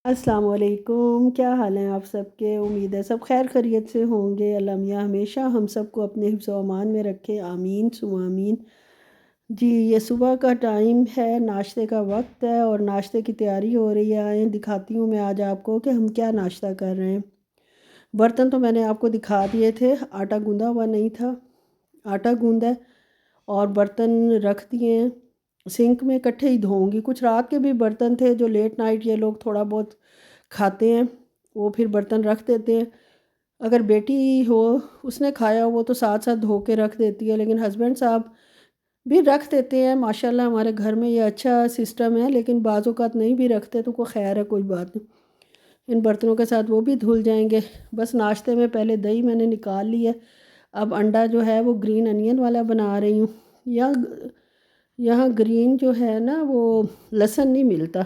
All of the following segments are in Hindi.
अस्सलाम वालेकुम। क्या हाल हैं आप सबके? उम्मीद है सब खैर खैरियत से होंगे। अल्लाह मियाँ हमेशा हम सबको अपने हिफ्ज़ व अमान में रखे, आमीन सुम्मा आमीन। जी, ये सुबह का टाइम है, नाश्ते का वक्त है और नाश्ते की तैयारी हो रही है। आएँ दिखाती हूँ मैं आज आपको कि हम क्या नाश्ता कर रहे हैं। बर्तन तो मैंने आपको दिखा दिए थे, आटा गूँधा हुआ नहीं था। आटा गूँधा है और बर्तन रख दिए हैं, सिंक में इकट्ठे ही धोऊँगी। कुछ रात के भी बर्तन थे जो लेट नाइट ये लोग थोड़ा बहुत खाते हैं, वो फिर बर्तन रख देते हैं। अगर बेटी हो, उसने खाया हो, वो तो साथ साथ धो के रख देती है, लेकिन हस्बैंड साहब भी रख देते हैं। माशाल्लाह हमारे घर में ये अच्छा सिस्टम है, लेकिन बाज़ औक़ात नहीं भी रखते तो कोई खैर है, कोई बात नहीं। इन बर्तनों के साथ वो भी धुल जाएंगे। बस नाश्ते में पहले दही मैंने निकाल ली है। अब अंडा जो है वो ग्रीन अनियन वाला बना रही हूँ। या यहाँ ग्रीन जो है ना, वो लहसुन नहीं मिलता,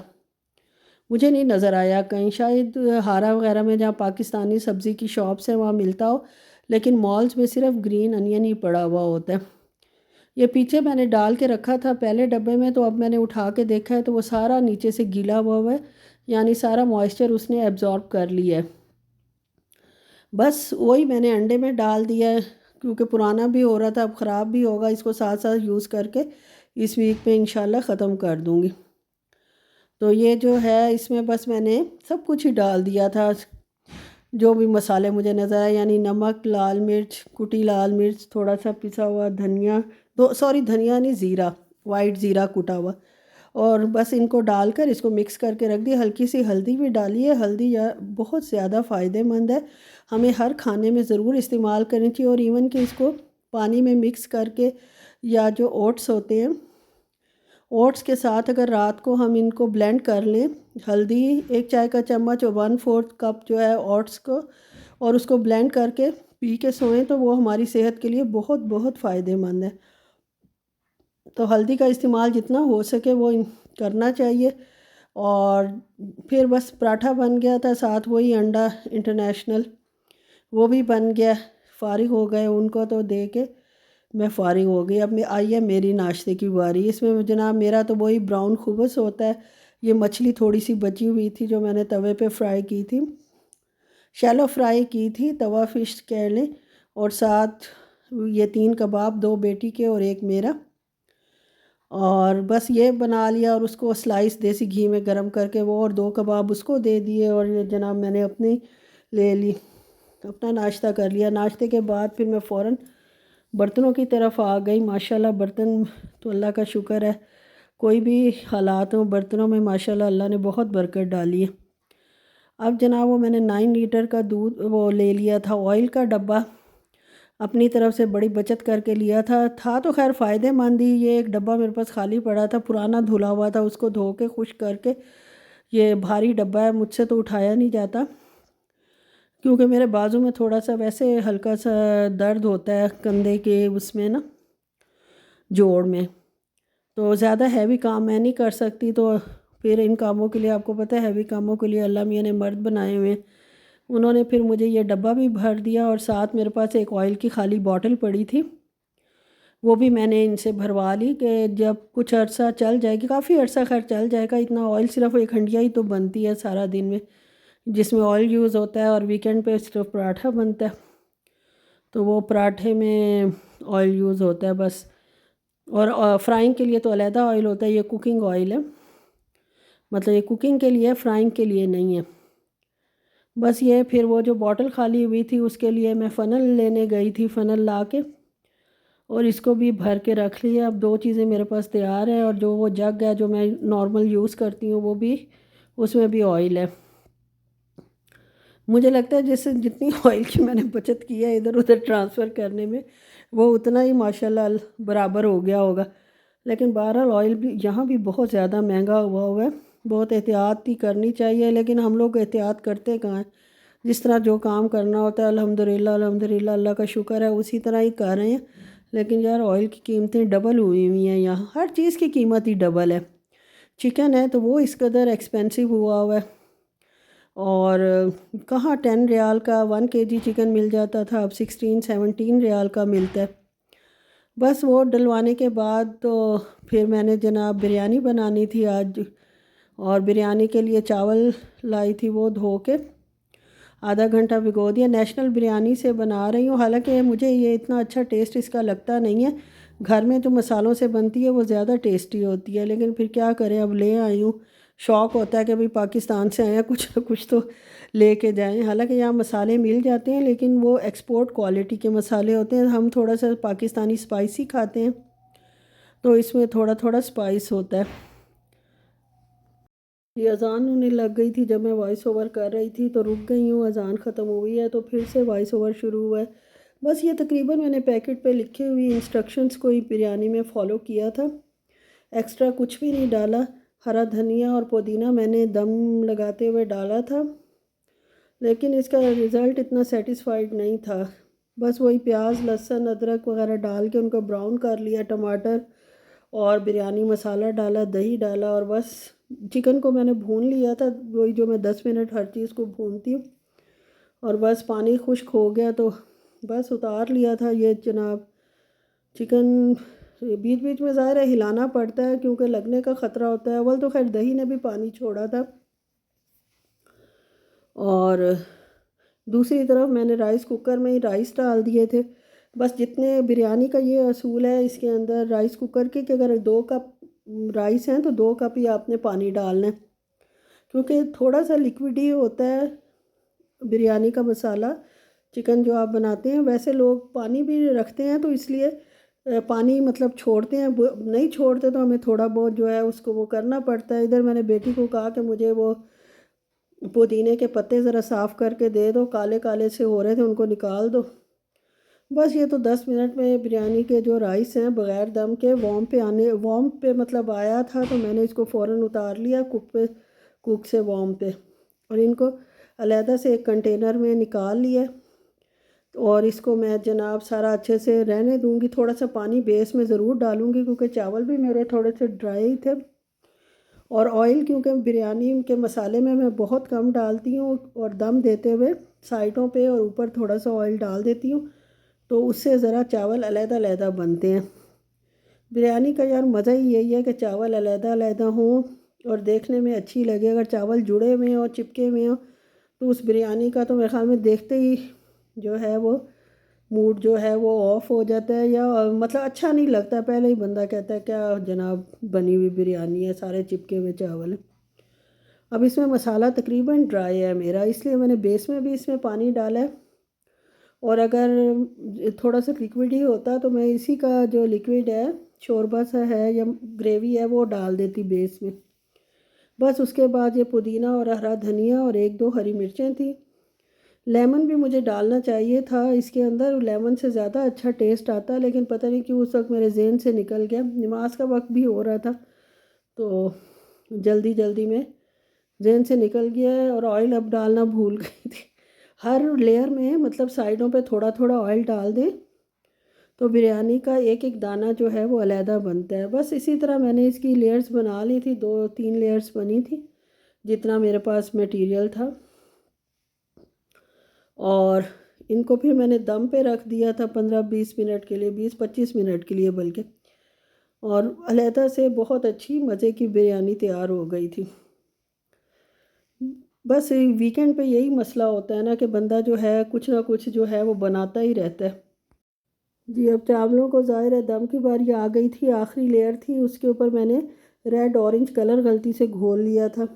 मुझे नहीं नज़र आया कहीं। शायद हारा वगैरह में जहाँ पाकिस्तानी सब्ज़ी की शॉप्स हैं वहाँ मिलता हो, लेकिन मॉल्स में सिर्फ ग्रीन अनियन ही पड़ा हुआ होता है। ये पीछे मैंने डाल के रखा था पहले डब्बे में, तो अब मैंने उठा के देखा है तो वो सारा नीचे से गीला हुआ है, यानी सारा मॉइस्चर उसने एब्ज़ॉर्ब कर लिया है। बस वही मैंने अंडे में डाल दिया है, क्योंकि पुराना भी हो रहा था, अब ख़राब भी होगा। इसको साथ साथ यूज़ करके इस वीक में इंशाल्लाह ख़त्म कर दूँगी। तो ये जो है इसमें बस मैंने सब कुछ ही डाल दिया था, जो भी मसाले मुझे नज़र आए, यानी नमक, लाल मिर्च, कुटी लाल मिर्च, थोड़ा सा पिसा हुआ धनिया, दो सॉरी धनिया नहीं, ज़ीरा, वाइट ज़ीरा कुटा हुआ। और बस इनको डालकर इसको मिक्स करके रख दिया। हल्की सी हल्दी भी डाली है। हल्दी या बहुत ज़्यादा फ़ायदेमंद है, हमें हर खाने में ज़रूर इस्तेमाल करनी चाहिए। और इवन कि इसको पानी में मिक्स करके, या जो ओट्स होते हैं, ओट्स के साथ अगर रात को हम इनको ब्लेंड कर लें, हल्दी एक चाय का चम्मच और 1/4 कप जो है ओट्स को, और उसको ब्लेंड करके पी के सोएं, तो वो हमारी सेहत के लिए बहुत बहुत फ़ायदेमंद है। तो हल्दी का इस्तेमाल जितना हो सके वो करना चाहिए। और फिर बस पराठा बन गया था, साथ वही अंडा इंटरनेशनल वो भी बन गया। फ़ारिग हो गए, उनको तो दे के मैं फ़ारिग हो गई। अब मैं आई है मेरी नाश्ते की बारी। इसमें जनाब मेरा तो वही ब्राउन खुबस होता है। ये मछली थोड़ी सी बची हुई थी जो मैंने तवे पे फ्राई की थी, शैलो फ्राई की थी, तवा फ़िश कह लें। और साथ ये 3 कबाब, 2 बेटी के और 1 मेरा। और बस ये बना लिया और उसको स्लाइस देसी घी में गरम करके वो, और 2 कबाब उसको दे दिए। और ये जनाब मैंने अपनी ले ली, अपना नाश्ता कर लिया। नाश्ते के बाद फिर मैं फ़ौरन बर्तनों की तरफ आ गई। माशाल्लाह बर्तन तो अल्लाह का शुक्र है, कोई भी हालात हो, बर्तनों में माशाल्लाह अल्लाह ने बहुत बरकत डाली है। अब जनाब वो मैंने 9 लीटर का दूध वो ले लिया था, ऑयल का डब्बा अपनी तरफ से बड़ी बचत करके लिया था तो खैर फ़ायदेमंद ही। ये एक डब्बा मेरे पास खाली पड़ा था, पुराना धुला हुआ था, उसको धो के खुश करके, ये भारी डब्बा है, मुझसे तो उठाया नहीं जाता, क्योंकि मेरे बाजू में थोड़ा सा वैसे हल्का सा दर्द होता है कंधे के उसमें ना, जोड़ में। तो ज़्यादा हैवी काम मैं नहीं कर सकती, तो फिर इन कामों के लिए, आपको पता है हैवी कामों के लिए अल्लाह मियाँ ने मर्द बनाए हुए हैं। उन्होंने फिर मुझे ये डब्बा भी भर दिया, और साथ मेरे पास एक ऑयल की खाली बॉटल पड़ी थी, वो भी मैंने इनसे भरवा ली कि जब कुछ अरसा चल जाएगी, काफ़ी अरसा खैर चल जाएगा। इतना ऑयल सिर्फ एक हंडिया ही तो बनती है सारा दिन में, जिसमें ऑयल यूज़ होता है, और वीकेंड पे सिर्फ पराठा बनता है, तो वो पराठे में ऑयल यूज़ होता है बस। और फ्राइंग के लिए तो अलहदा ऑयल होता है, ये कुकिंग ऑयल है, मतलब ये कुकिंग के लिए, फ्राइंग के लिए नहीं है। बस ये फिर वो जो बॉटल खाली हुई थी उसके लिए मैं फ़नल लेने गई थी, फ़नल ला के और इसको भी भर के रख लिया। अब 2 चीज़ें मेरे पास तैयार हैं, और जो वो जग है जो मैं नॉर्मल यूज़ करती हूँ वो भी, उसमें भी ऑयल है। मुझे लगता है जैसे जितनी ऑयल की मैंने बचत की है इधर उधर ट्रांसफ़र करने में, वो उतना ही माशाल्लाह बराबर हो गया होगा। लेकिन बहरहाल ऑयल भी यहाँ भी बहुत ज़्यादा महंगा हुआ है, बहुत एहतियात ही करनी चाहिए, लेकिन हम लोग एहतियात करते कहाँ हैं। जिस तरह जो काम करना होता है अल्हम्दुलिल्लाह अल्हम्दुलिल्लाह, अल्लाह का शुक्र है, उसी तरह ही कर रहे हैं। लेकिन यार ऑयल की कीमतें डबल हुई हुई हैं, यहाँ हर चीज़ की कीमत ही डबल है। चिकन है तो वो इस कदर एक्सपेंसिव हुआ है, और कहाँ 10 रियाल का 1 केजी चिकन मिल जाता था, अब 16-17 रियाल का मिलता है। बस वो डलवाने के बाद तो फिर मैंने जनाब बिरयानी बनानी थी आज, और बिरयानी के लिए चावल लाई थी, वो धो के आधा घंटा भिगो दिया। नेशनल बिरयानी से बना रही हूँ, हालांकि मुझे ये इतना अच्छा टेस्ट इसका लगता नहीं है। घर में जो मसालों से बनती है वो ज़्यादा टेस्टी होती है, लेकिन फिर क्या करें, अब ले आई हूँ। शौक़ होता है कि भाई पाकिस्तान से आए हैं, कुछ ना कुछ तो लेके जाएं। हालांकि यहाँ मसाले मिल जाते हैं, लेकिन वो एक्सपोर्ट क्वालिटी के मसाले होते हैं। हम थोड़ा सा पाकिस्तानी स्पाइसी खाते हैं, तो इसमें थोड़ा थोड़ा स्पाइस होता है। ये अज़ान होने लग गई थी, जब मैं वॉइस ओवर कर रही थी तो रुक गई हूँ। अज़ान ख़त्म हुई है तो फिर से वॉइस ओवर शुरू हुआ है। बस ये तकरीबन मैंने पैकेट पे लिखे हुई इंस्ट्रक्शंस को ही बिरयानी में फ़ॉलो किया था, एक्स्ट्रा कुछ भी नहीं डाला। हरा धनिया और पुदीना मैंने दम लगाते हुए डाला था, लेकिन इसका रिज़ल्ट इतना सेटिस्फाइड नहीं था। बस वही प्याज, लहसुन, अदरक वगैरह डाल के उनको ब्राउन कर लिया, टमाटर और बिरयानी मसाला डाला, दही डाला, और बस चिकन को मैंने भून लिया था, वही जो मैं 10 मिनट हर चीज़ को भूनती हूँ। और बस पानी खुश्क हो गया तो बस उतार लिया था ये जनाब चिकन। बीच बीच में ज़ाहिर है हिलाना पड़ता है क्योंकि लगने का ख़तरा होता है। अव्वल तो खैर दही ने भी पानी छोड़ा था, और दूसरी तरफ मैंने राइस कुकर में ही राइस डाल दिए थे। बस जितने बिरयानी का ये असूल है इसके अंदर राइस कुकर के, कि अगर 2 कप राइस हैं तो 2 कप ही आपने पानी डालना है, क्योंकि थोड़ा सा लिक्विड ही होता है बिरयानी का मसाला। चिकन जो आप बनाते हैं, वैसे लोग पानी भी रखते हैं, तो इसलिए पानी मतलब छोड़ते हैं। नहीं छोड़ते तो हमें थोड़ा बहुत जो है उसको वो करना पड़ता है। इधर मैंने बेटी को कहा कि मुझे वो पुदीने के पत्ते ज़रा साफ़ करके दे दो, काले काले से हो रहे थे, उनको निकाल दो। बस ये तो 10 मिनट में बिरयानी के जो राइस हैं बग़ैर दम के वार्म पे मतलब आया था, तो मैंने इसको फ़ौरन उतार लिया कुक से वार्म पे, और इनको अलहदा से एक कंटेनर में निकाल लिया। और इसको मैं जनाब सारा अच्छे से रहने दूंगी। थोड़ा सा पानी बेस में ज़रूर डालूंगी क्योंकि चावल भी मेरे थोड़े से ड्राई थे, और ऑयल क्योंकि बिरयानी के मसाले में मैं बहुत कम डालती हूँ, और दम देते हुए साइडों पे और ऊपर थोड़ा सा ऑयल डाल देती हूँ, तो उससे ज़रा चावल अलहदा बनते हैं। बिरयानी का यार मज़ा ही यही है कि चावल अलहदा हों और देखने में अच्छी लगे। अगर चावल जुड़े हुए और चिपके हुए हों तो उस बिरयानी का तो मेरे ख़्याल में देखते ही जो है वो मूड जो है वो ऑफ़ हो जाता है, या मतलब अच्छा नहीं लगता। पहले ही बंदा कहता है क्या जनाब बनी हुई बिरयानी है, सारे चिपके हुए चावल हैं। अब इसमें मसाला तकरीबन ड्राई है मेरा, इसलिए मैंने बेस में भी इसमें पानी डाला है। और अगर थोड़ा सा लिक्विड ही होता तो मैं इसी का जो लिक्विड है, शोरबा सा है या ग्रेवी है, वो डाल देती बेस में। बस उसके बाद ये पुदीना और हरा धनिया और 1-2 हरी मिर्चें थी। लेमन भी मुझे डालना चाहिए था इसके अंदर, लेमन से ज़्यादा अच्छा टेस्ट आता, लेकिन पता नहीं क्यों उस वक्त मेरे जहन से निकल गया। नमाज का वक्त भी हो रहा था तो जल्दी जल्दी में जहन से निकल गया है, और ऑयल अब डालना भूल गई थी। हर लेयर में मतलब साइडों पे थोड़ा थोड़ा ऑयल डाल दें तो बिरयानी का एक एक दाना जो है वो अलहदा बनता है। बस इसी तरह मैंने इसकी लेयर्स बना ली थी, 2-3 लेयर्स बनी थी जितना मेरे पास मटेरियल था, और इनको फिर मैंने दम पे रख दिया था 15-20 मिनट के लिए, 20-25 मिनट के लिए बल्कि, और अलहदा से बहुत अच्छी मज़े की बिरयानी तैयार हो गई थी। बस वीकेंड पे यही मसला होता है ना कि बंदा जो है कुछ ना कुछ जो है वो बनाता ही रहता है। जी, अब चावलों को ज़ाहिर है दम की बारी आ गई थी, आखिरी लेयर थी, उसके ऊपर मैंने रेड ऑरेंज कलर गलती से घोल लिया था,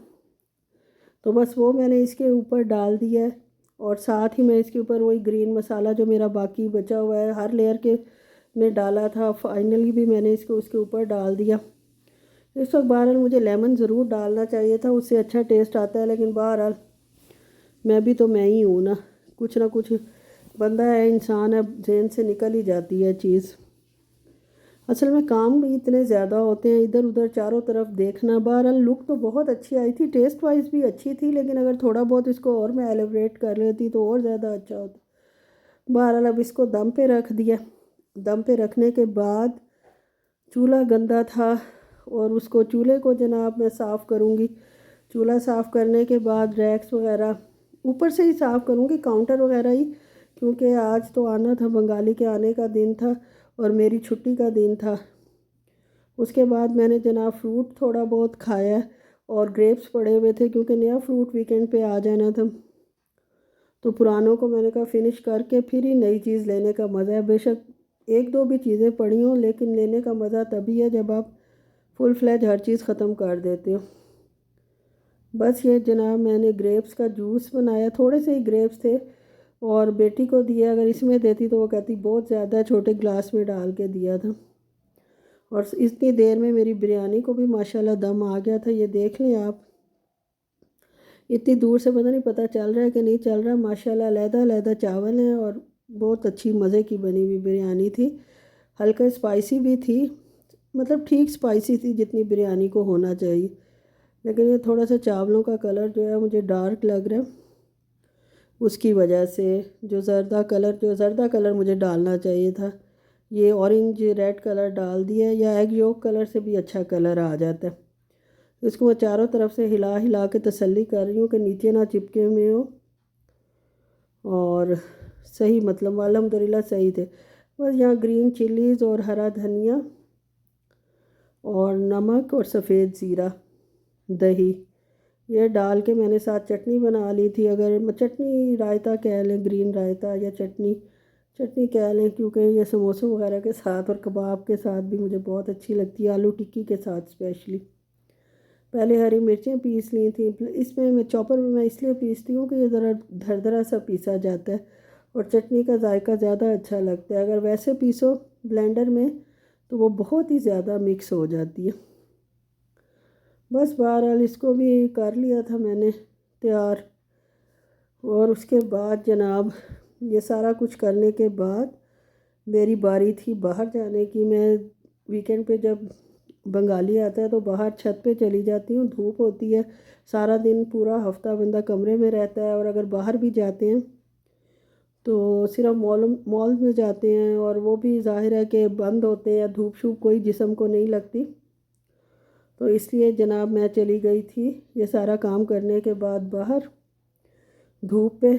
तो बस वो मैंने इसके ऊपर डाल दिया है। और साथ ही मैं इसके ऊपर वही ग्रीन मसाला जो मेरा बाकी बचा हुआ है हर लेयर के में डाला था, फाइनली भी मैंने इसको उसके ऊपर डाल दिया। इस वक्त बहरहाल मुझे लेमन ज़रूर डालना चाहिए था, उससे अच्छा टेस्ट आता है, लेकिन बहरहाल मैं भी तो मैं ही हूँ ना कुछ बंदा है, इंसान है, जहन से निकल ही जाती है चीज़। असल में काम भी इतने ज़्यादा होते हैं, इधर उधर चारों तरफ देखना। बहरहाल लुक तो बहुत अच्छी आई थी, टेस्ट वाइज भी अच्छी थी, लेकिन अगर थोड़ा बहुत इसको और मैं एलिब्रेट कर लेती तो और ज़्यादा अच्छा होता। बहरहाल अब इसको दम पे रख दिया। दम पे रखने के बाद चूल्हा गंदा था, और उसको चूल्हे को जनाब मैं साफ़ करूँगी। चूल्हा साफ़ करने के बाद रैक्स वगैरह ऊपर से ही साफ़ करूँगी, काउंटर वगैरह ही, क्योंकि आज तो आना था, बंगाली के आने का दिन था और मेरी छुट्टी का दिन था। उसके बाद मैंने जनाब फ्रूट थोड़ा बहुत खाया, और ग्रेप्स पड़े हुए थे क्योंकि नया फ्रूट वीकेंड पे आ जाना था। तो पुरानों को मैंने कहा फ़िनिश करके फिर ही नई चीज़ लेने का मज़ा है। बेशक एक दो भी चीज़ें पड़ी हों, लेकिन लेने का मज़ा तभी है जब आप फुल फ्लेज हर चीज़ ख़त्म कर देते हो। बस ये जनाब मैंने ग्रेप्स का जूस बनाया, थोड़े से ही ग्रेप्स थे और बेटी को दिया। अगर इसमें देती तो वो कहती बहुत ज़्यादा, छोटे ग्लास में डाल के दिया था। और इतनी देर में मेरी बिरयानी को भी माशाल्लाह दम आ गया था। ये देख लें आप, इतनी दूर से पता नहीं पता चल रहा है कि नहीं चल रहा, माशाल्लाह अलहदा-अलहदा चावल हैं और बहुत अच्छी मज़े की बनी हुई बिरयानी थी। हल्का स्पाइसी भी थी, मतलब ठीक स्पाइसी थी जितनी बिरयानी को होना चाहिए। लेकिन ये थोड़ा सा चावलों का कलर जो है मुझे डार्क लग रहा है, उसकी वजह से जो ज़र्दा कलर मुझे डालना चाहिए था, ये ऑरेंज रेड कलर डाल दिया। या एग योक कलर से भी अच्छा कलर आ जाता है। इसको मैं चारों तरफ से हिला हिला के तसल्ली कर रही हूँ कि नीचे ना चिपके हुए हो। और सही, मतलब अल्हम्दुलिल्लाह सही थे। बस यहाँ ग्रीन चिलीज़ और हरा धनिया और नमक और सफ़ेद ज़ीरा, दही, ये डाल के मैंने साथ चटनी बना ली थी। अगर चटनी रायता कह लें, ग्रीन रायता या चटनी चटनी कह लें, क्योंकि ये समोसों वगैरह के साथ और कबाब के साथ भी मुझे बहुत अच्छी लगती है, आलू टिक्की के साथ स्पेशली। पहले हरी मिर्चें पीस ली थी। इसमें मैं चॉपर में मैं इसलिए पीसती हूँ कि ये ज़रा धरधरा सा पीसा जाता है और चटनी का जायका ज़्यादा अच्छा लगता है। अगर वैसे पीसो ब्लेंडर में तो वो बहुत ही ज़्यादा मिक्स हो जाती है। बस बहरहाल इसको भी कर लिया था मैंने तैयार। और उसके बाद जनाब ये सारा कुछ करने के बाद मेरी बारी थी बाहर जाने की। मैं वीकेंड पे जब बंगाली आता है तो बाहर छत पे चली जाती हूँ, धूप होती है। सारा दिन पूरा हफ्ता बंदा कमरे में रहता है और अगर बाहर भी जाते हैं तो सिर्फ मॉल में जाते हैं और वो भी ज़ाहिर है कि बंद होते हैं, धूप शूप कोई जिस्म को नहीं लगती। तो इसलिए जनाब मैं चली गई थी ये सारा काम करने के बाद बाहर धूप पे।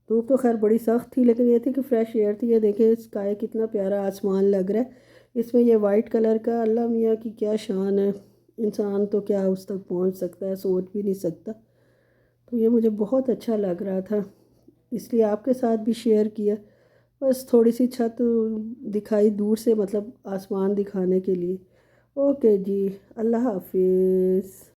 धूप तो खैर बड़ी सख्त थी, लेकिन ये थी कि फ्रेश एयर थी। ये देखें स्काई कितना प्यारा आसमान लग रहा है इसमें, ये वाइट कलर का। अल्लाह मियाँ की क्या शान है, इंसान तो क्या उस तक पहुंच सकता है, सोच भी नहीं सकता। तो ये मुझे बहुत अच्छा लग रहा था, इसलिए आपके साथ भी शेयर किया। बस थोड़ी सी छत दिखाई दूर से, मतलब आसमान दिखाने के लिए। ओके जी, अल्लाह हाफिज़।